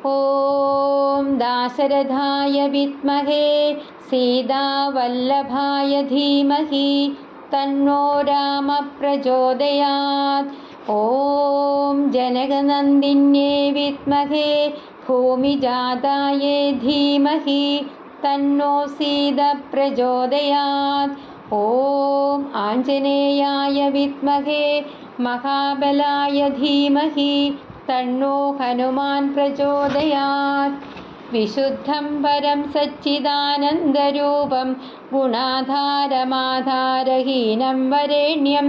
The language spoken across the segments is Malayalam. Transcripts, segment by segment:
ॐ दाशरथाय विद्महे सीतावल्लभाय धीमहि तन्नो रामः प्रचोदयात्। ॐ जनकनन्दिन्ये विद्महे भूमिजाताये धीमहि तन्नो सीता प्रचोदयात्। ॐ आञ्जनेयाय विद्महे महाबलाय धीमहि तन्नो हनुमान् प्रचोदयात्। विशुद्धं परं सच्चिदानन्दरूपं गुणाधारमाधारहीनं वरेण्यं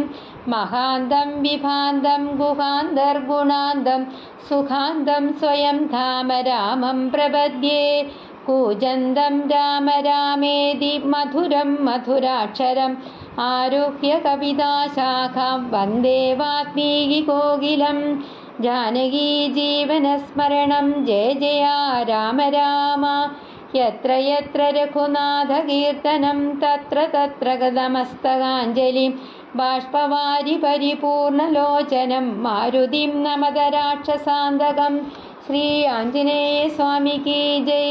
महान्तं विभान्तं गुहान्तर्गुणान्तं सुखान्तं स्वयं धाम रामं प्रपद्ये। कूजन्तं राम रामेति मधुरं मधुराक्षरम् आरुह्य कविताशाखां वन्दे वाल्मीकिकोकिलम्। जानकी जीवनस्मरणं जय जय राम राम। यत्र यत्र रघुनाथकीर्तनं तत्र तत्र गतमस्तकाञ्जलिं बाष्पवारि परिपूर्णलोचनं मारुतिं नमत राक्षसान्तकं। श्री आञ्जनेय स्वामी की जय।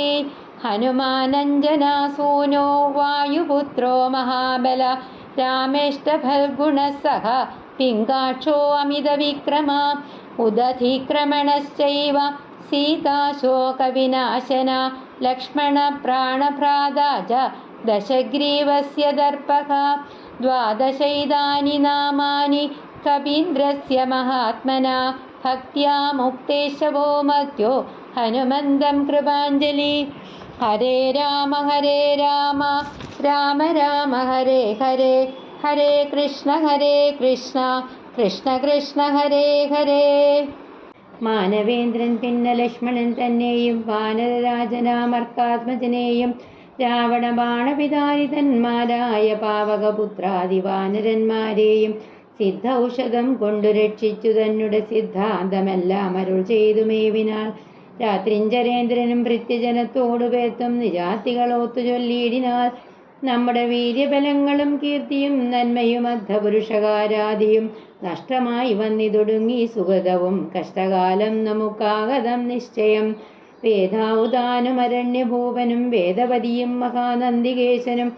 हनुमानञ्जनासूनो वायुपुत्रो महाबल रामेष्टफल्गुणसह पिङ्गाक्षो अमितविक्रमा उदधिक्रमणश्चैव सीताशोकविनाशना लक्ष्मणप्राणभ्राता च दशग्रीवस्य दर्पः। द्वादशैतानि नामानि कपीन्द्रस्य महात्मना भक्त्या मुक्तेशवो मध्यो हनुमन्तं कृपाञ्जलि। हरे राम राम राम हरे हरे, हरे कृष्ण കൃഷ്ണ കൃഷ്ണ ഹരേ ഹരേ. മാനവേന്ദ്രൻ പിന്നെ ലക്ഷ്മണൻ തന്നെയും വാനരരാജനാമർക്കാത്മജനെയും രാവണ ബാണപിതാരിതന്മാരായ പാവകപുത്രാദിവാനരന്മാരെയും സിദ്ധൌഷധം കൊണ്ടു രക്ഷിച്ചു തന്നെ സിദ്ധാന്തമെല്ലാം അരുൾ ചെയ്തു മേവിനാൾ. രാത്രിഞ്ചരേന്ദ്രനും ഭൃത്യജനത്തോടു പേർത്തും നിജാത്തികളോത്തു ചൊല്ലിയിടിനാൾ. നമ്മുടെ വീര്യബലങ്ങളും കീർത്തിയും നന്മയും അദ്ധപുരുഷകാരാദിയും നഷ്ടമായി വന്നിതൊടുങ്ങി സുഗതവും കഷ്ടകാലം നമുക്കാഗതം നിശ്ചയം. വേദാവുതാനുമരണ്യഭൂപനും വേദവതിയും മഹാനന്ദികേശനും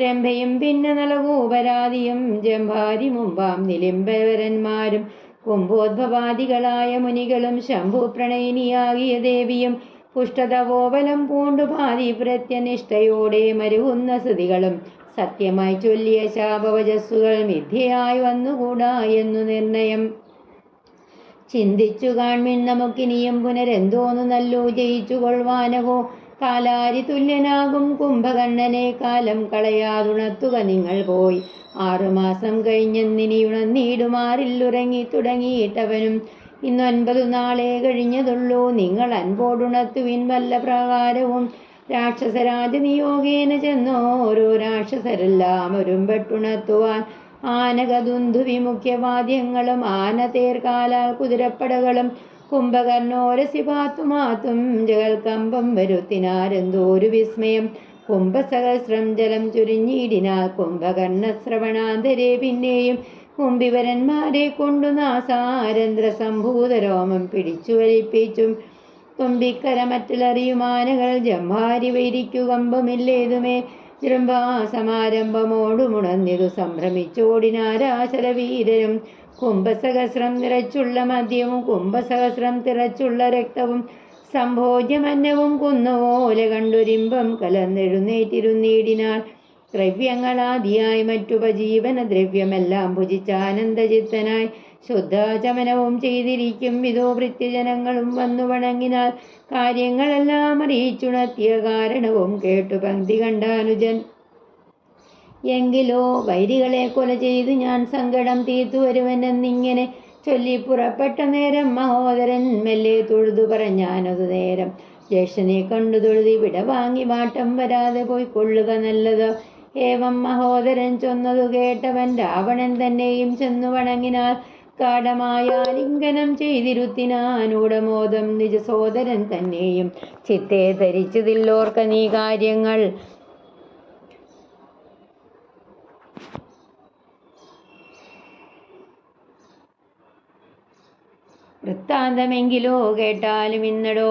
രംഭയും പിന്നെ നളകൂപരാദിയും ജംഭാരി മുമ്പാം നിലിംബവരന്മാരും കുംഭോദ്ഭവാദികളായ മുനികളും ശംഭു പ്രണയിനിയാകിയ ദേവിയും പുഷ്ടതവോബലം പൂണ്ടു പാതിപ്രത്യനിഷ്ഠയോടെ മരുകുന്ന സ്തുതികളും സത്യമായി ചൊല്ലിയ ശാപവചസ്സുകൾ മിഥ്യയായി വന്നുകൂടാ എന്നു നിർണയം. ചിന്തിച്ചു കാൺമിൻ നമുക്കിനിയും പുനരെന്തോന്നു നല്ലോ ജയിച്ചു കൊള്ളുവാനകോ. കാലാരി തുല്യനാകും കുംഭകർണനെ കാലം കളയാതുണർത്തുക നിങ്ങൾ പോയി. 6 മാസം കഴിഞ്ഞെന്നിനിയുണർന്നിടുമാറില്ലുറങ്ങി തുടങ്ങിയിട്ടവനും ഇന്ന് 9 നാളെ കഴിഞ്ഞതുള്ളൂ. നിങ്ങൾ അൻപോടുണർത്തുവിൻ വല്ല പ്രകാരവും. രാക്ഷസരാജനിയോഗേന ചെന്നോ ഓരോ രാക്ഷസരെല്ലാം ഒരുമ്പെട്ടുണർത്തുവാൻ. ആനകദുന്ധുവിമുഖ്യവാദ്യങ്ങളും ആനതേർക്കാലാൽ കുതിരപ്പടകളും കുംഭകർണോരസിപാത്തുമാത്തും ജഗൽക്കമ്പം വരുത്തിനാരെന്തോരു വിസ്മയം. കുംഭസഹസ്രം ജലം ചുരിഞ്ഞിടിനാൽ കുംഭകർണശ്രവണാന്തരെ പിന്നെയും കുംഭിവരന്മാരെ കൊണ്ടു നാസാരന്ധ്ര സംഭൂതരോമം പിടിച്ചു വലിപ്പിച്ചും തുമ്പിക്കരമറ്റലറിയുമാനകൾ ജംഭാരി വൈരിക്കുകമ്പമില്ലേതുമേ. ജൃംഭാസമാരംഭമോടുമുണർന്നിതു സംഭ്രമിച്ചോടിനാരാശരവീരരും. കുംഭസഹസ്രം നിറച്ചുള്ള മദ്യവും കുംഭസഹസ്രം തിറച്ചുള്ള രക്തവും സംഭോജ്യമന്നവും കുന്നുപോലെ കണ്ടൊരിമ്പം കലർന്നെഴുന്നേറ്റിരുന്നീടിനാൾ. ദ്രവ്യങ്ങളാദിയായി മറ്റുപജീവന ദ്രവ്യമെല്ലാം ഭുജിച്ചാനന്ദചിത്തനായി ശുദ്ധചമനവും ചെയ്തിരിക്കും വിധോ ഭൃത്യജനങ്ങളും വന്നു വണങ്ങിനാൽ. കാര്യങ്ങളെല്ലാം അറിയിച്ചുണർത്തിയ കാരണവും കേട്ടു പങ്ക്തി കണ്ടാനുജൻ. എങ്കിലോ വൈരികളെ കൊല ചെയ്തു ഞാൻ സങ്കടം തീർത്തു വരുവനെന്നിങ്ങനെ ചൊല്ലി പുറപ്പെട്ട നേരം മഹോദരൻ മെല്ലെ തൊഴുതു പറഞ്ഞാനതു നേരം. ജ്യേഷ്ഠനെ കണ്ടു തൊഴുതി വിട വാങ്ങി വാട്ടം വരാതെ പോയിക്കൊള്ളുക നല്ലത്. ഏവം മഹോദരൻ ചൊന്നതു കേട്ടവൻ രാവണൻ തന്നെയും ചെന്നു വണങ്ങിനാൽ. ഗാഠമായ ലിംഗനം ചെയ്തിരുത്തിനാനൂടമോദം നിജസോദരൻ തന്നെയും ചിത്തെ ധരിച്ചതില്ലോർക്ക നീ കാര്യങ്ങൾ. വൃത്താന്തമെങ്കിലോ കേട്ടാലും ഇന്നടോ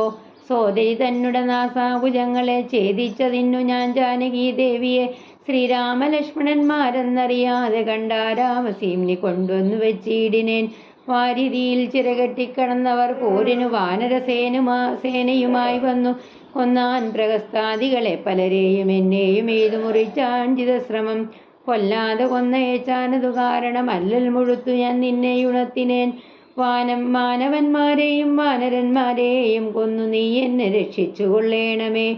സോദരി തന്നുടെ നാസാഭുജങ്ങളെ ഛേദിച്ചതിന്നു ഞാൻ ജാനകി ദേവിയെ ശ്രീരാമലക്ഷ്മണന്മാരെന്നറിയാതെ കണ്ടാരാമസീംനി കൊണ്ടുവന്നു വെച്ചിടിനേൻ. വാരിതിയിൽ ചിറകെട്ടിക്കടന്നവർ പോരിനു വാനരസേനയുമായി വന്നു കൊന്നാൻ പ്രഹസ്താദികളെ പലരെയും എന്നെയും എയ്തു മുറിച്ചാഞ്ചിതശ്രമം. കൊല്ലാതെ കൊന്നയച്ചാനതു കാരണം അല്ലൽ മുഴുത്തു ഞാൻ നിന്നെ ഉണർത്തിനേൻ. മാനവന്മാരെയും വാനരന്മാരെയും കൊന്നു നീ എന്നെ രക്ഷിച്ചു കൊള്ളേണമേ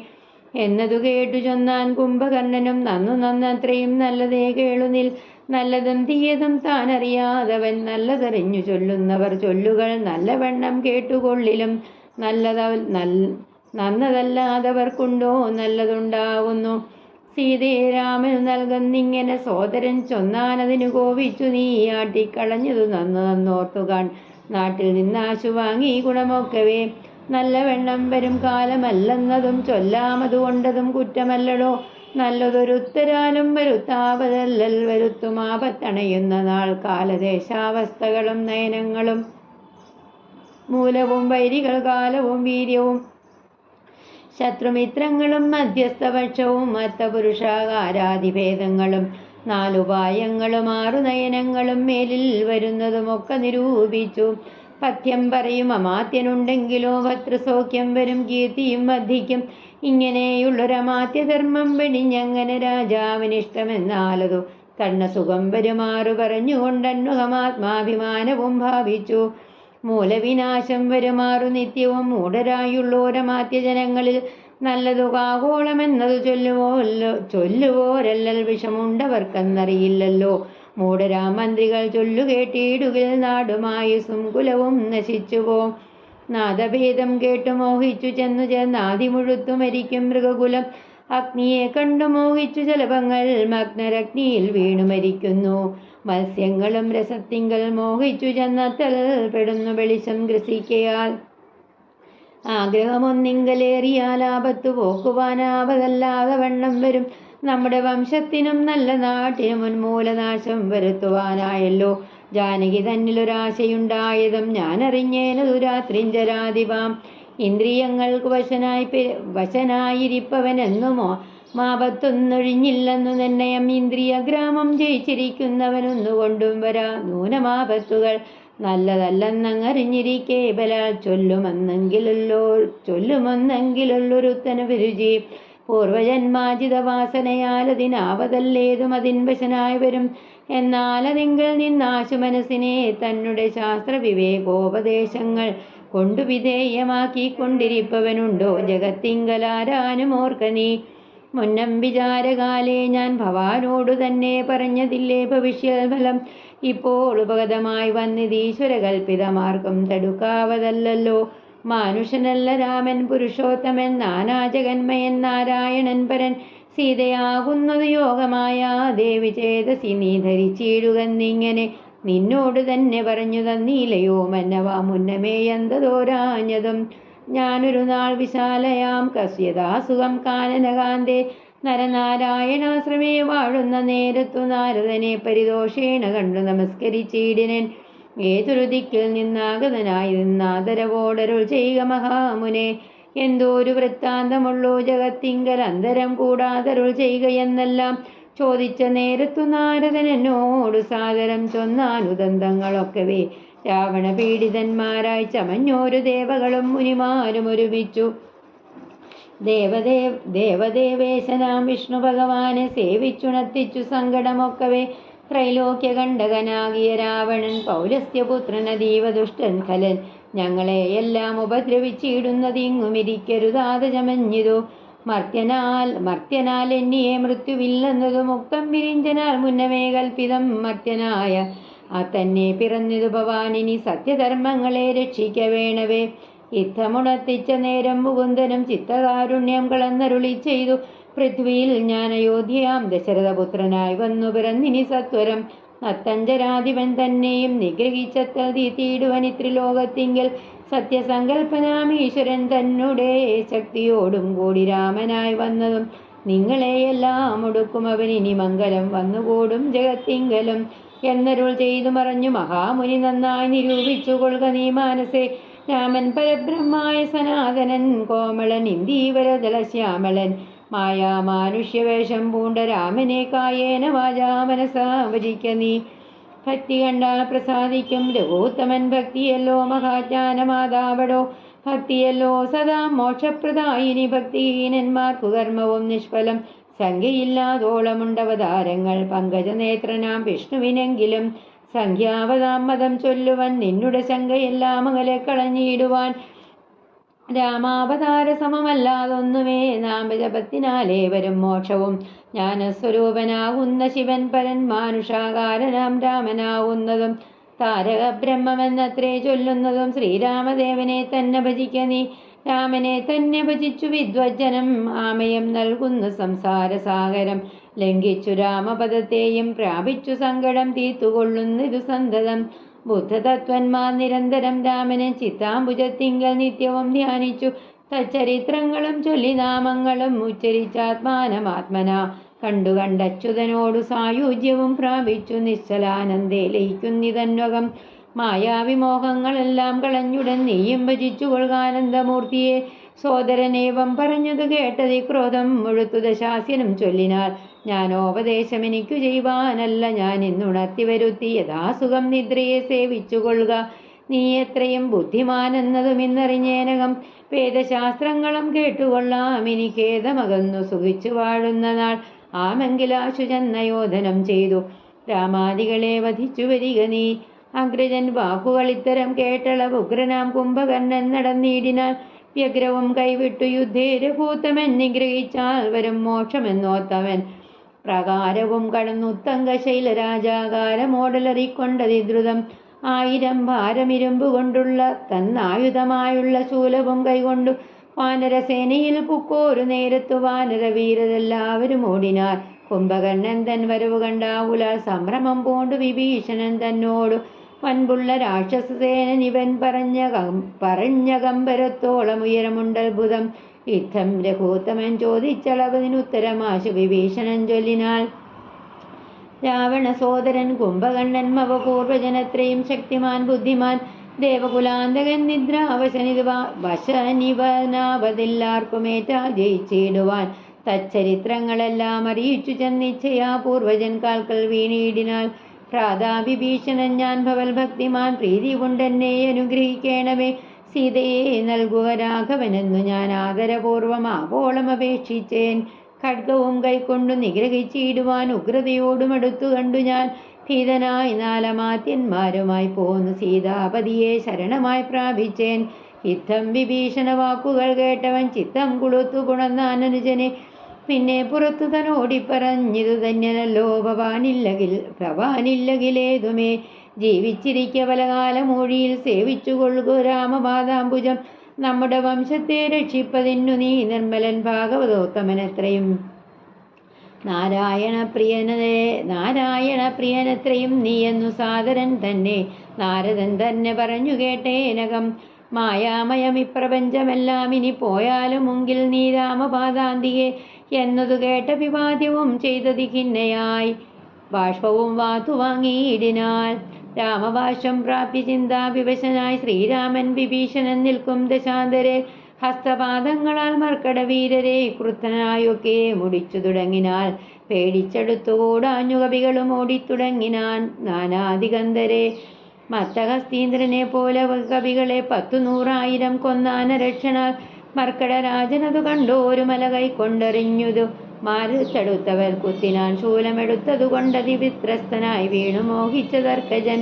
എന്നതു കേട്ടു ചൊന്നാൻ കുംഭകർണനും. നന്നത്രയും നല്ലതേ കേളുനിൽ, നല്ലതും തീയതും താനറിയാതവൻ നല്ലതറിഞ്ഞു ചൊല്ലുന്നവർ ചൊല്ലുകൾ നല്ലവണ്ണം കേട്ടുകൊള്ളിലും. നന്നതല്ലാതവർക്കുണ്ടോ നല്ലതുണ്ടാകുന്നു. സീതേരാമനു നൽകുന്നിങ്ങനെ സോദരൻ ചൊന്നാനതിനു കോപിച്ചു നീ ആട്ടിക്കളഞ്ഞതു നന്നോർത്തുകാൺ. നാട്ടിൽ നിന്നാശു വാങ്ങി ഗുണമൊക്കവേ നല്ലവണ്ണം വരും കാലമല്ലെന്നതും ചൊല്ലാമതുകൊണ്ടതും കുറ്റമല്ലടോ. നല്ലതൊരുത്തരാലും വരുത്താവതല്ലൽ വരുത്തുമാപത്തണയുന്ന നാൾ. കാലദേശാവസ്ഥകളും നയനങ്ങളും മൂലവും വൈരികൾ കാലവും വീര്യവും ശത്രുമിത്രങ്ങളും മധ്യസ്ഥപക്ഷവും മത്തപുരുഷാകാരാതിഭേദങ്ങളും നാലുപായങ്ങളും 6 നയനങ്ങളും മേലിൽ വരുന്നതുമൊക്കെ നിരൂപിച്ചു. പഥ്യം പറയും അമാത്യനുണ്ടെങ്കിലോ ഭദ്രസൗഖ്യം വരും കീർത്തിയും വർദ്ധിക്കും. ഇങ്ങനെയുള്ളൊരമാത്യധർമ്മം വെടിഞ്ഞങ്ങനെ രാജാവിനിഷ്ടമെന്നാലതു കർണസുഖം വരുമാറു പറഞ്ഞുകൊണ്ടന്വഹമാത്മാഭിമാനവും ഭാവിച്ചു. മൂലവിനാശം വരുമാറു നിത്യവും മൂഢരായുള്ളോരമാത്യജനങ്ങളിൽ നല്ലതു കാകോളമെന്നതു ചൊല്ലുവോരല്ലൽ വിഷമുണ്ടവർക്കെന്നറിയില്ലല്ലോ. മൂഢരാമന്ത്രികൾ ചൊല്ലുകേട്ടിടുകിൽ നാടുമായുസും കുലവും നശിച്ചുപോം. നാദഭേദം കേട്ടു മോഹിച്ചു ചെന്നു ചേർന്നാദി മുഴുത്തു മരിക്കും മൃഗകുലം. അഗ്നിയെ കണ്ടു മോഹിച്ചു ജലഭങ്ങൾ മഗ്നരഗ്നിയിൽ വീണു മരിക്കുന്നു. മത്സ്യങ്ങളും രസത്തിങ്കൽ മോഹിച്ചു ചെന്നത്തൽ പെടുന്നു വെളിച്ചം ഗ്രസിക്കയാൽ. ആഗ്രഹമൊന്നിങ്കലേറിയാൽ ആപത്തു പോക്കുവാനാവതല്ലാതെ വണ്ണം വരും. നമ്മുടെ വംശത്തിനും നല്ല നാട്ടിനും ഉന്മൂലനാശം വരുത്തുവാനായല്ലോ ജാനകി തന്നിലൊരാശയുണ്ടായതും ഞാനറിഞ്ഞേനതു രാത്രിഞ്ചരാതിവാം. ഇന്ദ്രിയങ്ങൾക്ക് വശനായിരിപ്പവനെന്നുമോ മാപത്തൊന്നൊഴിഞ്ഞില്ലെന്നു നിർണയം. ഇന്ദ്രിയ ഗ്രാമം ജയിച്ചിരിക്കുന്നവനൊന്നുകൊണ്ടും വരാ നൂനമാപത്തുകൾ. നല്ലതല്ലെന്നങ്ങറിഞ്ഞിരിക്കേ ബലാൽ ചൊല്ലുമൊന്നെങ്കിലുള്ളൊരുത്തനു വിരുചി. പൂർവജന്മാജിത വാസനയാലതിനാവതല്ലേതും അതിൻ വശനായി വരും. എന്നാലതിങ്കൽ നിന്നാശു മനസ്സിനെ തന്നുടെ ശാസ്ത്ര വിവേകോപദേശങ്ങൾ കൊണ്ടു വിധേയമാക്കിക്കൊണ്ടിരിപ്പവനുണ്ടോ ജഗത്തിങ്കലാരാനും ഓർക്ക നീ. മുന്നം വിചാരകാലേ ഞാൻ ഭവാനോടു തന്നെ പറഞ്ഞതില്ലേ ഭവിഷ്യഫലം. ഇപ്പോൾ ഉപഗതമായി വന്നിതീശ്വരകൽപ്പിതമാർക്കും തടുക്കാവതല്ലോ. മാനുഷനല്ല രാമൻ പുരുഷോത്തമൻ നാനാജഗന്മയൻ നാരായണൻ പരൻ. സീതയാകുന്നത് യോഗമായ ദേവി ചേതസി നീ ധരിച്ചിടുകന്നിങ്ങനെ നിന്നോട് തന്നെ പറഞ്ഞു തന്നീലയോ മന്നവ മുന്നമേ എന്തതോരാഞ്ഞതും. ഞാനൊരു നാൾ വിശാലയാം കസ്യതാസുഖം കാനനകാന്തേ നരനാരായണാശ്രമേ വാഴുന്ന നേരത്തു നാരദനെ പരിദോഷേണ കണ്ടു നമസ്കരിച്ചിടിനൻ. ഏതൊരു ദിക്കിൽ നിന്നാഗതനായി നിന്നാദരവോടരുൾ ചെയ്യുക മഹാമുനെ. എന്തോരു വൃത്താന്തമുള്ളോ ജഗത്തിങ്കൽ അന്തരം കൂടാതരുൾ ചെയ്യുക എന്നെല്ലാം ചോദിച്ച നേരത്തു നാരദൻ എന്നോടു സാദരം ചൊന്നാനുദന്തങ്ങളൊക്കവേ. രാവണ പീഡിതന്മാരായി ചമഞ്ഞോരു ദേവകളും മുനിമാരും ഒരുമിച്ചു ദേവദേവേശനാം വിഷ്ണു ഭഗവാനെ സേവിച്ചുണർത്തിച്ചു സങ്കടമൊക്കവേ. ത്രൈലോക്യകണ്ഠകനാകിയ രാവണൻ പൗലസ്ത്യപുത്രനതീവ ദുഷ്ടൻ ഖലൻ. ഞങ്ങളെ എല്ലാം ഉപദ്രവിച്ചിടുന്നതിങ്ങുമിരിക്കരുതാതെ ചമഞ്ഞിതു. മർത്യനാൽ എന്നിയെ മൃത്യുവില്ലെന്നതു മുക്തം വിരിഞ്ചനാൽ മുന്നമേ കൽപ്പിതം. മർത്യനായ തന്നെ പിറന്നിതു ഭവാനിനി സത്യധർമ്മങ്ങളെ രക്ഷിക്ക വേണവേ. യുദ്ധമുണർത്തിച്ച നേരം മുകുന്ദനും ചിത്തകാരുണ്യം കളന്നരുളി ചെയ്തു. പൃഥ്വിയിൽ ഞാൻ അയോധ്യയാം ദശരഥപുത്രനായി വന്നു പിറന്നിനി സത്വരം. നത്തഞ്ചരാധിപൻ തന്നെയും നിഗ്രഹിച്ചീടുവനിത്രിലോകത്തിങ്കിൽ സത്യസങ്കൽപ്പനാം ഈശ്വരൻ തന്നുടെ ശക്തിയോടും കൂടി രാമനായി വന്നതും നിങ്ങളെയെല്ലാം ഒടുക്കും അവനിനി മംഗലം വന്നുകൂടും ജഗത്തിങ്കലും എന്നരുൾ ചെയ്തു മറഞ്ഞു മഹാമുനി. നന്നായി നിരൂപിച്ചു കൊള്ളുക നീ മാനസേ. രാമൻ പരബ്രഹ്മായ സനാതനൻ, കോമളൻ ഇന്ദീവരദളശ്യാമളൻ, മായാമാനുഷ്യവേഷം പൂണ്ട രാമനെ കായേന വാചാ മനസാ ഭജിക്ക നീ. ഭക്തി കണ്ടാൽ പ്രസാദിക്കും രഘുത്തമൻ, ഭക്തിയല്ലോ മഹാജ്ഞാനമാതാവടോ, ഭക്തിയല്ലോ സദാ മോക്ഷപ്രദായിനി. ഭക്തിഹീനന്മാർക്കു കർമ്മവും നിഷ്ഫലം, സംഖ്യയില്ലാതോളമുണ്ടവതാരങ്ങൾ. പങ്കജനേത്രനാം വിഷ്ണുവിനെങ്കിലും സംഖ്യാവതാം മതം ചൊല്ലുവൻ, നിന്നുടെ ശങ്കയെല്ലാം അകലെ കളഞ്ഞിടുവാൻ. രാമാവതാര സമമല്ലാതൊന്നുമേ നാമജപത്തിനാലേ വരും മോക്ഷവും. ജ്ഞാനസ്വരൂപനാകുന്ന ശിവൻ പരൻ, മാനുഷാകാരനാം രാമനാവുന്നതും താരക ബ്രഹ്മമെന്നത്രേ ചൊല്ലുന്നതും. ശ്രീരാമദേവനെ തന്നെ ഭജിക്ക നീ. രാമനെ തന്നെ ഭജിച്ചു വിദ്വജ്ജനം, ആമയം നൽകുന്ന സംസാരസാഗരം. ലംഘിച്ചു രാമപദത്തെയും പ്രാപിച്ചു സങ്കടം തീർത്തുകൊള്ളുന്നിതു സന്തതം. ബുദ്ധതത്വന്മാർ നിരന്തരം രാമനെ ചിത്താംബുജത്തിങ്കൽ നിത്യവും ധ്യാനിച്ചു. തച്ചരിത്രങ്ങളും ചൊല്ലി നാമങ്ങളും ഉച്ചരിച്ചാത്മാനമാത്മന കണ്ടു കണ്ടച്യുതനോടു സായുജ്യവും പ്രാപിച്ചു. നിശ്ചലാനന്ദേ ലയിക്കുന്നിതന്വകം. മായാവിമോഹങ്ങളെല്ലാം കളഞ്ഞുടൻ നീയും ഭജിച്ചു കൊൾകാനന്ദമൂർത്തിയെ. സോദരനേവം പറഞ്ഞതു കേട്ടതി ക്രോധം മുഴുത്തു ദശാസ്യനും ചൊല്ലിനാൾ, ജ്ഞാനോപദേശമെനിക്കു ചെയ്യുവാനല്ല ഞാൻ ഇന്നുണർത്തി വരുത്തി. യഥാസുഖം നിദ്രയെ സേവിച്ചുകൊള്ളുക നീ, എത്രയും ബുദ്ധിമാനെന്നതും ഇന്നറിഞ്ഞേനകം. വേദശാസ്ത്രങ്ങളും കേട്ടുകൊള്ളാം ഇനി ഖേദമകന്നു സുഖിച്ചു വാഴുന്ന നാൾ. ആമെങ്കിലാശു ചെന്നയോധനം ചെയ്തു രാമാദികളെ വധിച്ചു വരിക നീ. അഗ്രജൻ വാക്കുകൾ ഇത്തരം കേട്ടളവ് ഉഗ്രനാം കുംഭകർണൻ നടന്നിടിനാൽ. വ്യഗ്രവും കൈവിട്ടു യുദ്ധേ രഘൂത്തമൻ, നിഗ്രഹിച്ചാൽ വരും മോക്ഷമെന്നോത്തവൻ. പ്രകാരവും കടന്നുത്തങ്ക ശൈലരാജാകാരമോടലറിക്കൊണ്ടതിദ്രുതം. 1000 ഭാരമിരുമ്പു കൊണ്ടുള്ള തന്നായുധമായുള്ള ശൂലവും കൈകൊണ്ടു വാനരസേനയിൽ പുക്കോരു നേരത്തു വാനരവീരരെല്ലാവരും ഓടിനാർ. കുംഭകർണൻ തൻ വരവ് കണ്ടാവുലാൽ സംഭ്രമം പൂണ്ടു വിഭീഷണൻ തന്നോടു വൻപുള്ള രാക്ഷസസേനൻ ഇവൻ പറഞ്ഞ കമ്പരത്തോളം ഉയരമുണ്ടത്ഭുതം. യുദ്ധം രഘൂത്തമൻ ചോദിച്ചളവതിനുത്തരമാശു വിഭീഷണൻ ചൊല്ലിനാൾ. രാവണ സോദരൻ കുംഭകർണൻ മവ പൂർവജനത്രയും ശക്തിമാൻ ബുദ്ധിമാൻ. ദേവകുലാന്തകൻ വശനിവനാവതില്ലാർക്കുമേറ്റാ ജയിച്ചിടുവാൻ. തച്ചരിത്രങ്ങളെല്ലാം അറിയിച്ചു ചെന്നിച്ഛയാ പൂർവജൻ കാൽക്കൽ വീണിടിനാൽ. പ്രാതാവിഭീഷണൻ ഞാൻ ഭവൽ ഭക്തിമാൻ, പ്രീതി കൊണ്ടെന്നെ അനുഗ്രഹിക്കണമേ. സീതയെ നൽകുക രാഘവനെന്നു ഞാൻ ആദരപൂർവം ആവോളം അപേക്ഷിച്ചേൻ. ഖഡ്ഗവും കൈക്കൊണ്ടു നിഗ്രഹിച്ചിടുവാൻ ഉഗ്രതയോടും അടുത്തു കണ്ടു ഞാൻ. ഭീതനായി നാലമാത്യന്മാരുമായി പോന്നു സീതാപതിയെ ശരണമായി പ്രാപിച്ചേൻ. യുദ്ധം വിഭീഷണ വാക്കുകൾ കേട്ടവൻ ചിത്തം കുളുത്തു പുണർന്നാൻ അനുജനെ. പിന്നെ പുറത്തു തന്നോടിപ്പറഞ്ഞിതു തന്നെയല്ലോ ഭവാനില്ലകിലേതുമേ. ജീവിച്ചിരിക്ക പലകാലമൂഴിയിൽ സേവിച്ചുകൊള്ളുക രാമപാദാംബുജം. നമ്മുടെ വംശത്തെ രക്ഷിപ്പതിന്നു നീ നിർമ്മലൻ ഭാഗവതോത്തമനെത്രയും. നാരായണ പ്രിയനെത്രയും നീയെന്നു സാദരൻ തന്നെ നാരദൻ തന്നെ പറഞ്ഞു കേട്ടേനകം. മായാമയമിപ്രപഞ്ചമെല്ലാം ഇനി പോയാലും മുങ്കിൽ നീ രാമപാദാന്തികെ എന്നതു കേട്ട വിവാദ്യവും ചെയ്തതി ഖിന്നയായി ബാഷ്പവും വാത്തു വാങ്ങിയിടിനാൾ. രാമഭാഷ്യം പ്രാപ്തി ചിന്താ വിവശനായി ശ്രീരാമൻ വിഭീഷണൻ നിൽക്കും ദശാന്തരെ. ഹസ്തപാദങ്ങളാൽ മർക്കടവീരരെ ക്രുദ്ധനായൊക്കെ മുടിച്ചു തുടങ്ങിനാൽ. പേടിച്ചെടുത്തുകൂടാഞ്ഞു കവികളും ഓടിത്തുടങ്ങിനാൻ നാനാദിഗന്ധരെ. മത്തഹസ്തീന്ദ്രനെ പോലെ കവികളെ 10,100,000 കൊന്നാനരക്ഷണാൽ. മർക്കടരാജനതു കണ്ടോരു മല കൈക്കൊണ്ടെറിഞ്ഞുതു മാരുത്തടുത്തവർ കുത്തിനാൻ. ശൂലമെടുത്തതു കൊണ്ടതിവിത്രസ്തനായി വീണു മോഹിച്ച തർക്കജൻ.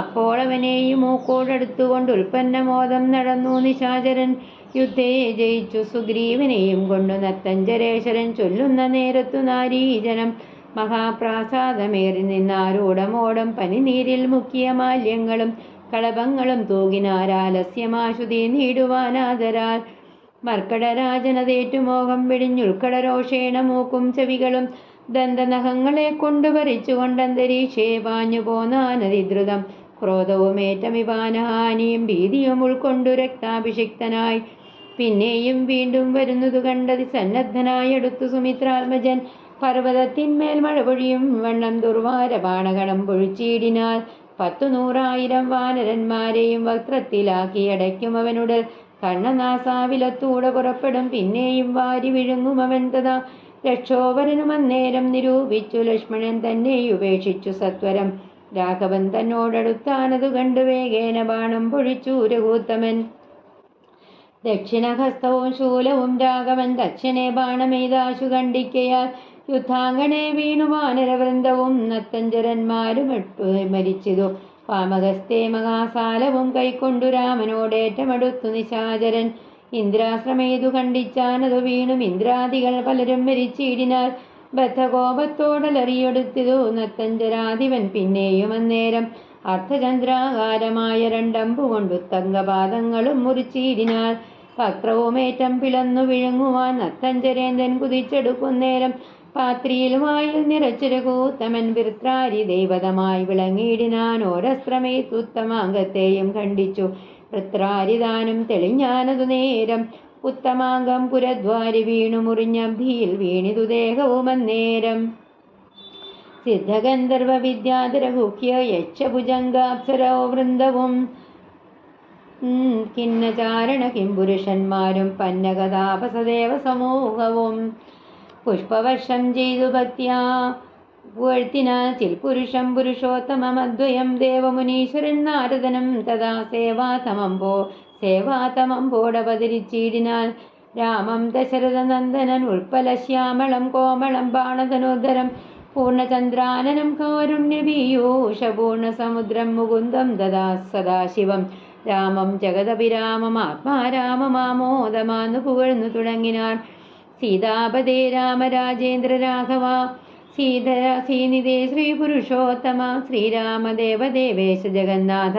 അപ്പോൾ അവനെയും മൂക്കോടടുത്തുകൊണ്ട് ഉൽപ്പന്നമോദം നടന്നു നിശാചരൻ. യുദ്ധേ ജയിച്ചു സുഗ്രീവനെയും കൊണ്ടു നത്തഞ്ചരേശ്വരൻ. ചൊല്ലുന്ന നേരത്തു നാരീജനം മഹാപ്രാസാദമേറി നിന്നാരൂഢമോടം പനിനീരിൽ മുക്കിയ മാല്യങ്ങളും കളഭങ്ങളും തൂകിനാരാലസ്യമാശുതി നീടുവാനാദരാൽ. മർക്കടരാജനതേറ്റുമോഹം വെടിഞ്ഞുൾക്കടരോഷേണ മൂക്കും ചെവികളും ദന്തനഖങ്ങളെ കൊണ്ടു പറിച്ചുകൊണ്ടന്തരീക്ഷേ പാഞ്ഞു പോന്നാനതിദ്രുതം. ക്രോധവുമേറ്റമിവാനഹാനിയും ഭീതിയും ഉൾക്കൊണ്ടു രക്താഭിഷിക്തനായി. പിന്നെയും വീണ്ടും വരുന്നതു കണ്ടതി സന്നദ്ധനായടുത്തു സുമിത്രാത്മജൻ. പർവ്വതത്തിന്മേൽ മഴ പൊഴിയും വണ്ണം ദുർവാര ബാണകണം പൊഴിച്ചിടിനാൽ. 100,000 വാനരന്മാരെയും വക്രത്തിലാക്കി അടയ്ക്കും അവനുടൽ. കണ്ണനാസാവിലത്തൂടെ പുറപ്പെടും പിന്നെയും വാരി വിഴുങ്ങും അവൻ തഥാ. രക്ഷോവരനും അന്നേരം നിരൂപിച്ചു ലക്ഷ്മണൻ തന്നെ ഉപേക്ഷിച്ചു സത്വരം. രാഘവൻ തന്നോടടുത്താനതു കണ്ടു വേഗേന ബാണം പൊഴിച്ചു രഘൂത്തമൻ. ദക്ഷിണഹസ്തവും ശൂലവും രാഘവൻ ദക്ഷനെ ബാണമെയ്താശു കണ്ടിക്കയാൽ. യുദ്ധാംഗണേ വീണു വാനരവൃന്ദവും നത്തഞ്ചരന്മാരും മരിച്ചിതു. വാമഹസ്തേ മഹാസാലവും കൈക്കൊണ്ടു രാമനോടേറ്റമടുത്തു നിശാചരൻ. ഇന്ദ്രാശ്രമേതു കണ്ടിച്ചാനതു വീണും ഇന്ദ്രാദികൾ പലരും മരിച്ചിടിനാൽ. ബദ്ധകോപത്തോടലറിയൊടുത്തിതു നത്തഞ്ചരാധിപൻ പിന്നെയും അന്നേരം. അർദ്ധചന്ദ്രാകാരമായ രണ്ടമ്പുകൊണ്ടു തങ്കപാദങ്ങളും മുറിച്ചിടിനാൽ. വക്രവുമേറ്റം പിളന്നു വിഴുങ്ങുവാൻ നത്തഞ്ചരേന്ദ്രൻ കുതിച്ചെടുക്കുന്നേരം. പാത്രിയിലുമായി നിറച്ചു രഘൂത്തമൻ വൃത്രാരി ദൈവതമായി വിളങ്ങിയിടിനാൻ. ഓരസ്ത്രമേത്തുത്തമാംഗത്തെയും ഖണ്ഡിച്ചു വൃത്രാരിദാനും തെളിഞ്ഞാനതു നേരം. ഉത്തമാംഗം പുരദ്വാരി വീണു മുറിഞ്ഞബ്ധിയിൽ വീണിതു ദേഹവും അന്നേരം. സിദ്ധഗന്ധർവ വിദ്യാധരഗുഹ്യ യക്ഷഭുജംഗാപ്സരോ വൃന്ദവും കിന്നചാരണ കിംപുരുഷന്മാരും പന്നകതാപസദേവ സമൂഹവും പുഷ്പവർഷം ചെയ്തു ഭക്തിയാ പുകഴ്ത്തിനാൽ ചിൽപുരുഷം പുരുഷോത്തമമദ്വയം ദേവമുനീശ്വരൻ നാരദനം തഥാ സേവാതമമ്പോടവതരിച്ചിടിനാൽ. രാമം ദശരഥനന്ദനൻ ഉൽപ്പലശ്യാമളം കോമളം ബാണധനോദ്ധരം പൂർണ്ണചന്ദ്രാനനം കാരുണ്യപീയൂഷപൂർണ്ണസമുദ്രം മുകുന്ദം ദദാ സദാശിവം. രാമം ജഗദഭിരാമം ആത്മാരാമമാമോദമാന്നു പുകഴ്ന്നു തുടങ്ങിനാർ. സീതാപദേ രാമരാജേന്ദ്ര രാഘവ ശ്രീനിധേ ശ്രീപുരുഷോത്തമ ശ്രീരാമദേവദേവേശ ജഗന്നാഥ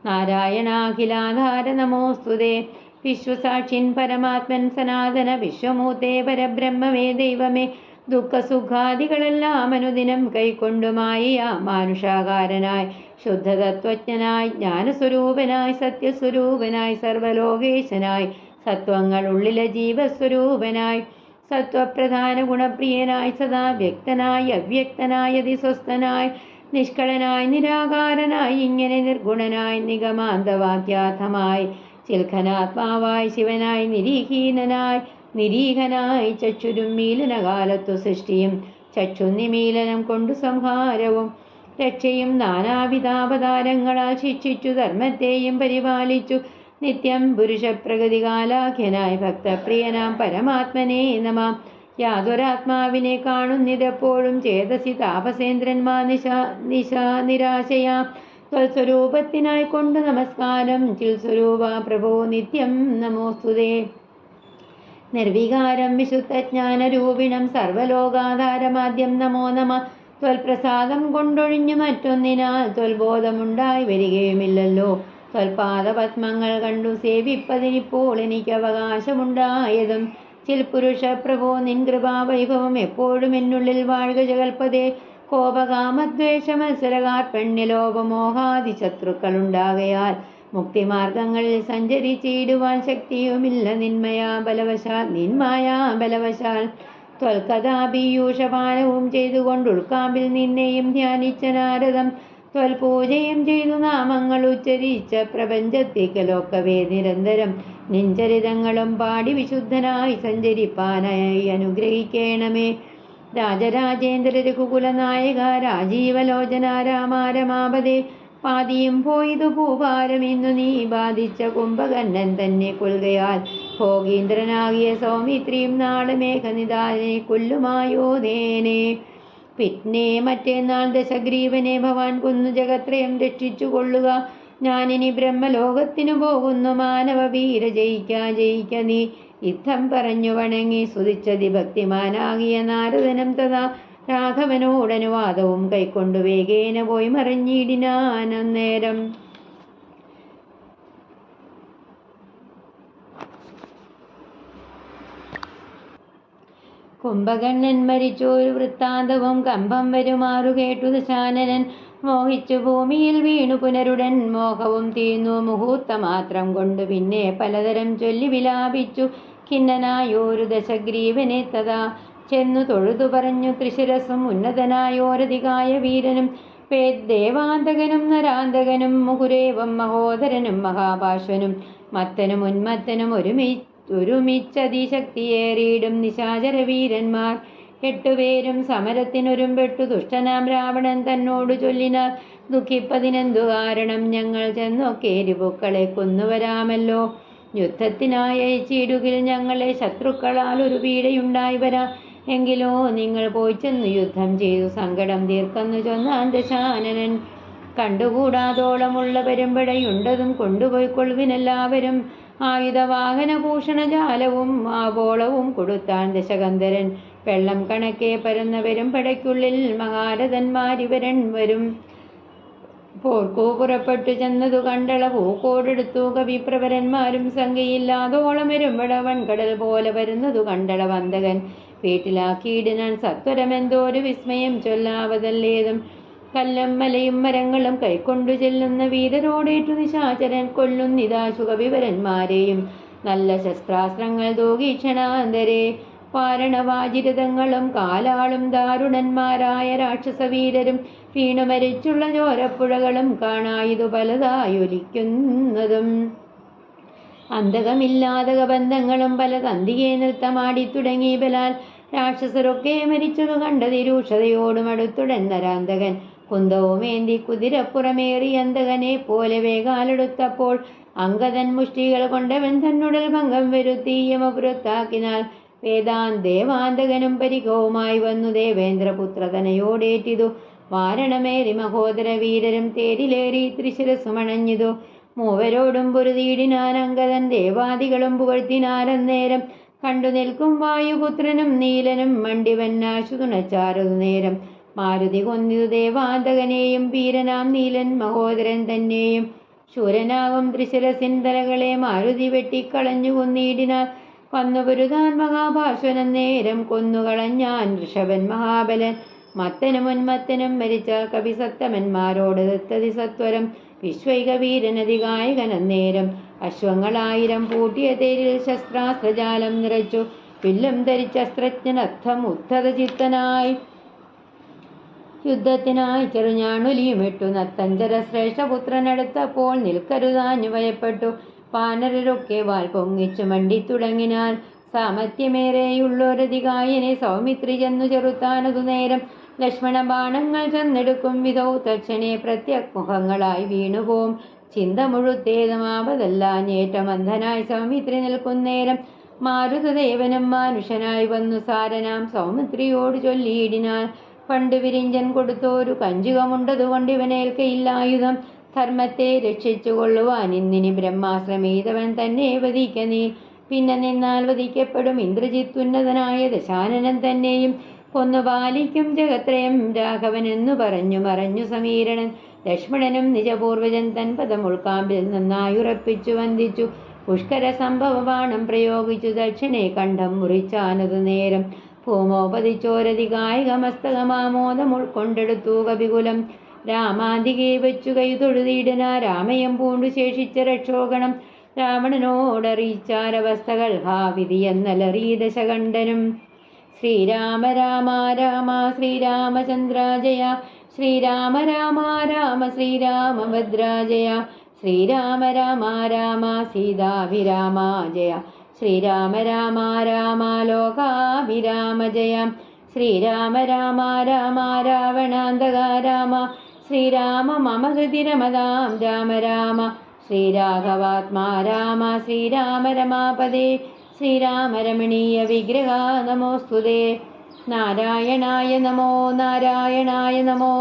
നാരായണാഖിലാധാര നമോസ്തുതേ. വിശ്വസാക്ഷിൻ പരമാത്മൻ സനാതന വിശ്വമൂർത്തേ പരബ്രഹ്മമേ ദൈവമേ. ദുഃഖസുഖാദികളെല്ലാം അനുദിനം കൈക്കൊണ്ടുമായി മാനുഷാകാരനായി ശുദ്ധതത്വജ്ഞനായി ജ്ഞാനസ്വരൂപനായി സത്യസ്വരൂപനായി സർവലോകേശനായി സത്വങ്ങൾ ഉള്ളിലെ ജീവസ്വരൂപനായി സത്വപ്രധാന ഗുണപ്രിയനായി സദാ വ്യക്തനായി അവ്യക്തനായി അതിസ്വസ്ഥനായി നിഷ്കളനായി നിരാകാരനായി ഇങ്ങനെ നിർഗുണനായി നിഗമാന്തവാക്യാർത്ഥമായി ചിൽഖനാത്മാവായി ശിവനായി നിരീഹനായി ചക്ഷുരും മീലനകാലത്തു സൃഷ്ടിയും ചക്ഷുനിമീലനം കൊണ്ടു സംഹാരവും രക്ഷയും നാനാവിധാവതാരങ്ങളാൽ ശിക്ഷിച്ചു ധർമ്മത്തെയും പരിപാലിച്ചു നിത്യം പുരുഷപ്രകൃതികാലാഖ്യനായി ഭക്തപ്രിയനാം പരമാത്മനേ നമഃ. യാതൊരാത്മാവിനെ കാണുന്നിതെപ്പോഴും ചേതസി താപസേന്ദ്രന്മാർ നിരാശയാ സ്വസ്വരൂപത്തിനായി കൊണ്ടു നമസ്കാരം. ചിൽസ്വരൂപ പ്രഭോ നിത്യം നമോസ്തുതേ. നിർവികാരം വിശുദ്ധജ്ഞാനരൂപിണം സർവലോകാധാരമാദ്യം നമോ നമ. ത്വൽപ്രസാദം കൊണ്ടൊഴിഞ്ഞു മറ്റൊന്നിനാൽ ത്വൽബോധമുണ്ടായി വരികയുമില്ലല്ലോ. ത്വൽപാദപത്മങ്ങൾ കണ്ടു സേവിപ്പതിനിപ്പോൾ എനിക്ക് അവകാശമുണ്ടായതും. ചിൽപുരുഷ പ്രഭോ നിൻ കൃപാവൈഭവം എപ്പോഴും എന്നുള്ളിൽ വാഴുക ജഗൽപതേ. കോപകാമദ്വേഷ മത്സരകാർപ്പണ്യലോപമോഹാദി ശത്രുക്കളുണ്ടാകയാൽ മുക്തിമാർഗങ്ങളിൽ സഞ്ചരിച്ചിടുവാൻ ശക്തിയുമില്ല നിന്മായാ ബലവശാൽ. ത്വൽകഥാപീയൂഷപാനവും ചെയ്തുകൊണ്ട് ഉൾക്കാമ്പിൽ നിന്നെയും ധ്യാനിച്ച നാരദം ത്വൽപൂജയും ചെയ്തു നാമങ്ങൾ ഉച്ചരിച്ച പ്രപഞ്ചത്തിക്കലൊക്കവേ നിരന്തരം നിഞ്ചരിതങ്ങളും പാടി വിശുദ്ധനായി സഞ്ചരിപ്പാനായി അനുഗ്രഹിക്കണമേ. രാജരാജേന്ദ്ര രഘുകുലനായക രാജീവലോചന രാമാരമാപതേ. പാതിയും പോയതു ഭൂഭാരം ഇന്നു നീ ബാധിച്ച കുംഭകർണൻ തന്നെ കൊൽകയാൽ ഭോഗീന്ദ്രനാകിയ സൗമിത്രിയും നാളെ മേഘനിദാനെ കൊല്ലുമായോധേനെ. പിന്നെ മറ്റേനാൾ ദശഗ്രീവനെ ഭവാൻ കൊന്നു ജഗത്രയം രക്ഷിച്ചു കൊള്ളുക. ഞാനിനി ബ്രഹ്മലോകത്തിനു പോകുന്നു മാനവ വീര ജയിക്ക നീ. യുദ്ധം പറഞ്ഞു വണങ്ങി സ്തുതിച്ചതി ഭക്തിമാനാകിയ നാരദനം തഥാ രാഘവനോടനുവാദവും കൈക്കൊണ്ടു വേഗേന പോയി മറിഞ്ഞിടിനാനന്നേരം. കുംഭകർണൻ മരിച്ചൊരു വൃത്താന്തവും കമ്പം വരുമാറു കേട്ടു ദശാനനൻ. മോഹിച്ചു ഭൂമിയിൽ വീണു പുനരുടൻ മോഹവും തീർന്നു മുഹൂർത്തമാത്രം കൊണ്ടു. പിന്നെ പലതരം ചൊല്ലി വിലാപിച്ചു ഖിന്നനായോരു ദശഗ്രീവനെ തഥാ. ചെന്നു തൊഴുതു പറഞ്ഞു ത്രിശിരസും ഉന്നതനായോരധികായ വീരനും ദേവാന്തകനും നരാന്തകനും മുകുരേവം മഹോദരനും മഹാപാശ്വനും മത്തനും ഉന്മത്തനും ഒരുമിച്ചതിശക്തിയേറിയിടും നിശാചര വീരന്മാർ 8 പേരും സമരത്തിനൊരുമ്പെട്ടു. ദുഷ്ടനാം രാവണൻ തന്നോട് ചൊല്ലിനാർ, ദുഃഖിപ്പതിനെന്തു കാരണം? ഞങ്ങൾ ചെന്നൊക്കെ എരിപുക്കളെ കൊന്നുവരാമല്ലോ. യുദ്ധത്തിനായി അയച്ചിടുകിൽ ഞങ്ങളെ ശത്രുക്കളാൽ ഒരു പീഡയുണ്ടായി വരാം. എങ്കിലോ നിങ്ങൾ പോയി ചെന്ന് യുദ്ധം ചെയ്തു സങ്കടം തീർക്കെന്നു ചൊന്നാൻ ദശാനനൻ. കണ്ടുകൂടാതോളമുള്ള പെരുമ്പടയുണ്ടതും കൊണ്ടുപോയിക്കൊള്ളുവിനെല്ലാവരും. ആയുധവാഹനഭൂഷണജാലവും ആവോളവും കൊടുത്താൻ ദശകന്ധരൻ. വെള്ളം കണക്കെ പരന്ന പെരുമ്പടയ്ക്കുള്ളിൽ മഹാരഥന്മാരിവരൻ വരും. പോർക്കു പുറപ്പെട്ടു ചെന്നതു കണ്ടള പൂക്കോടെടുത്തു കവിപ്രവരന്മാരും. സംഖ്യയില്ലാതോളം പെരുമ്പട വൻകടൽ പോലെ വരുന്നതു കണ്ടള വന്തകൻ. വീട്ടിലാക്കിയിടിനാൻ സത്വരമെന്തോരു വിസ്മയം ചൊല്ലാവതല്ലേതും. കല്ലും മലയും മരങ്ങളും കൈക്കൊണ്ടു ചെല്ലുന്ന വീരരോടേറ്റു നിശാചരൻ കൊല്ലുന്നിതാശു കവിവരന്മാരെയും. നല്ല ശസ്ത്രാസ്ത്രങ്ങൾ ദോഗീക്ഷണാന്തരെ വാരണവാജിരഥങ്ങളും കാലാളും ദാരുണന്മാരായ രാക്ഷസവീരരും വീണുമരിച്ചുള്ള ചോരപ്പുഴകളും കാണായിതു പലതായൊലിക്കുന്നതും. അന്തകമില്ലാതക ബന്ധങ്ങളും പല തന്തികെ നൃത്തമാടി തുടങ്ങി ബലാൽ രാക്ഷസരൊക്കെ മരിച്ചതു കണ്ടതിരൂക്ഷതയോടും അടുത്തുടൻ നരാന്തകൻ. കുന്തവുമേന്തി കുതിരപ്പുറമേറി അന്തകനെ പോലെ വേഗാലെടുത്തപ്പോൾ അങ്കദൻ മുഷ്ടികൾ കൊണ്ടവൻ തന്നുടൽ ഭംഗം വരുത്തി യമപുരത്താക്കിനാൽ. ദേവാന്തകനും പരികവുമായി വന്നു ദേവേന്ദ്രപുത്രതനയോടേറ്റിതു. വാരണമേറി മഹോദര വീരരും തേരിലേറി ത്രിശിരസുമണഞ്ഞിതു. മൂവരോടും പൊരുതിയിടിനാൻ അങ്കദൻ. ദേവാദികളും പുകഴ്ത്തിനാരന്നേരം. കണ്ടു നിൽക്കും വായുപുത്രനും നീലനും മണ്ടിവന്നാശു തുണച്ചാരതു നേരം. മാരുതി കൊന്നിതു ദേവാന്തകനെയും വീരനാം നീലൻ മഹോദരൻ തന്നെയും. ശൂരനാവും ത്രിശിരസിൻ തലകളെ മാരുതി വെട്ടിക്കളഞ്ഞു കൊന്നിടിനാൻ. വന്നു പൊരുതാൻ മഹാപാശ്വനൻ നേരം കൊന്നുകളഞ്ഞാൻ ഋഷഭൻ മഹാബലൻ. മത്തനും ഉന്മത്തനും മരിച്ച കവിസത്തമന്മാരോട് ദത്തതി സത്വരം. വിശ്വൈക വീരനതികായകനന്നേരം അശ്വങ്ങളായിരം പൂട്ടിയ തേരിൽ ശസ്ത്രാസ്ത്രജാലം നിറച്ചു. വില്ലും ധരിച്ചസ്ത്രജ്ഞനർത്ഥം ഉദ്ധത ചിത്തനായി യുദ്ധത്തിനായി ചെറുഞാണുലിയുമിട്ടു. നത്തഞ്ചര ശ്രേഷ്ഠപുത്രനടുത്തപ്പോൾ നിൽക്കരുതാഞ്ഞു ഭയപ്പെട്ടു. വാനരരൊക്കെ വാൽ പൊങ്ങിച്ചു മണ്ടിത്തുടങ്ങിനാൽ. സാമർത്ഥ്യമേറെയുള്ളൊരധികായനെ സൗമിത്രി ചെന്നു ചെറുത്താനതു നേരം. ലക്ഷ്മണ ബാണങ്ങൾ ചെന്നെടുക്കും വിധൗ തക്ഷണേ പ്രത്യഗ്മുഖങ്ങളായി വീണുപോം. ചിന്ത മുഴുത്തേതുമാവതല്ലാഞ്ഞേറ്റമന്ധനായി സൗമിത്രി നിൽക്കുന്നേരം. മാരുതദേവനും മാനുഷനായി വന്നു സാരനാം സൗമിത്രിയോട് ചൊല്ലിയിടിനാൻ. പണ്ട് വിരിഞ്ചൻ കൊടുത്തോരു കഞ്ചുകമുണ്ടതുകൊണ്ടിവനേൽക്കയില്ലായുധം. ധർമ്മത്തെ രക്ഷിച്ചു കൊള്ളുവാൻ ഇന്നിനി ബ്രഹ്മാശ്രമീതവൻ തന്നെ വധിക്ക നീ. പിന്നെ നിന്നാൽ വധിക്കപ്പെടും ഇന്ദ്രജിത്തുന്നതനായ ദശാനനൻ തന്നെയും. കൊന്നു പാലിക്കും ജഗത്രയം രാഘവനെന്നു പറഞ്ഞു മറഞ്ഞു സമീരണൻ. ലക്ഷ്മണനും നിജപൂർവജൻ തൻ പദമുൾക്കാമ്പിൽ നന്നായുറപ്പിച്ചു വന്ദിച്ചു. പുഷ്കര സംഭവ ബാണം പ്രയോഗിച്ചു ദക്ഷിണെ കണ്ഠം മുറിച്ചാനതു നേരം. ഭൂമോപതിച്ചോരധികായിക മസ്തകമാമോദം ഉൾക്കൊണ്ടെടുത്തു കവികുലം. രാമാന്തികെ വെച്ചു കൈ തൊഴുതിയിടന രാമയം പൂണ്ടു ശേഷിച്ച രക്ഷോഗണം. രാവണനോടറിയിച്ചാരവസ്ഥകൾ ഹാ വിധിയെന്നലറി ദശകണ്ഠനും. ശ്രീരാമ രാമ രാമ ശ്രീരാമചന്ദ്ര ജയ. ശ്രീരാമ രാമ രാമ ശ്രീരാമഭദ്ര ജയ. ശ്രീരാമ രാമ രാമ സീതാഭിരാമ ജയ. ശ്രീരാമ രാമ രാമ ലോകാഭിരാമ ജയ. ശ്രീരാമ രാമ രാമ രാവണാന്തക രാമ. ശ്രീരാമ മമ ഹൃദി രമതാം രാമ രാമ. ശ്രീരാഘവാത്മാ രാമ. ശ്രീരാമ രമാപദേ. ശ്രീരാമ രമണീയ വിഗ്രഹ നമോസ്തുതേ. നാരായണായ നമോ നാരായണായ നമോ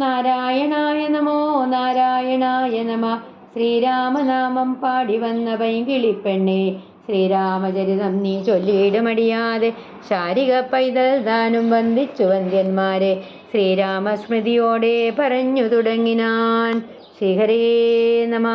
നാരായണായ നമോ നാരായണായ നമ. ശ്രീരാമനാമം പാടി വന്ന പൈങ്കിളിപ്പെണ്ണേ, ശ്രീരാമചരിതം നീ ചൊല്ലിയിടുമടിയാതെ. ശാരിക പൈതൽ താനും വന്ദിച്ചു വന്ദ്യന്മാരെ ശ്രീരാമസ്മൃതിയോടെ പറഞ്ഞു തുടങ്ങിനാൻ. ശ്രീഹരേ നമ.